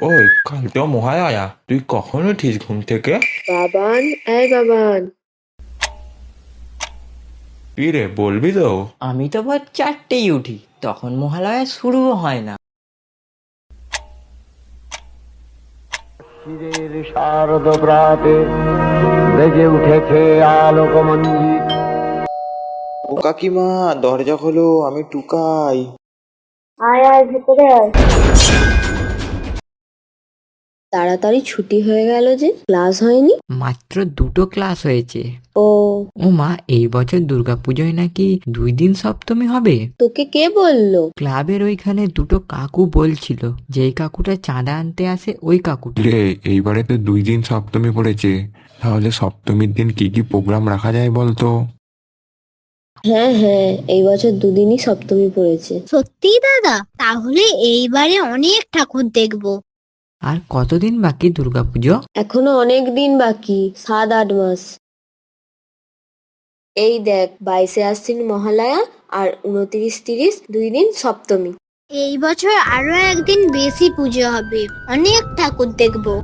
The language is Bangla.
ওই কাল তো মহালয়া, তুই কখন উঠিস ঘুম থেকে? বাবান, এই বাবান। কি রে, বলবি তো? আমি তো ভোর 4টেই উঠি, তখন মহালয়া শুরুও হয় না। শিরের শারদ প্রাতে বেজে উঠেছে আলোকমঞ্জিত। ও কাকিমা, দরজা খোলো, আমি টুকাই। আয় আয়, ভেতরে আয়। তাড়াতাড়ি ছুটি হয়ে গেল যে, ক্লাস হয়নি? মাত্র 2টো ক্লাস হয়েছে। ও, ও মা, এই বছর দুর্গাপুজোয় নাকি 2 দিন সপ্তমী হবে। তোকে কে বললো? ক্লাবের ওইখানে 2টো কাকু বলছিল, যেই কাকুটা চাঁদা আনতে আসে ওই কাকুটা। রে, এইবারে তো 2 দিন সপ্তমী পড়েছে, তাহলে সপ্তমীর দিন কি কি প্রোগ্রাম রাখা যায় বলতো? হ্যাঁ হ্যাঁ, এই বছর দুদিনই সপ্তমী পড়েছে। সত্যি দাদা, তাহলে এইবারে অনেক ঠাকুর দেখবো। আর কতদিন বাকি দুর্গাপুজো? এখনো অনেক দিন বাকি, 7-8 মাস। এই দেখ, 22শে আশ্বিন মহালয়া আর 29-30 2 দিন সপ্তমী। এই বছর আরো একদিন বেশি পুজো হবে, অনেক ঠাকুর দেখবো।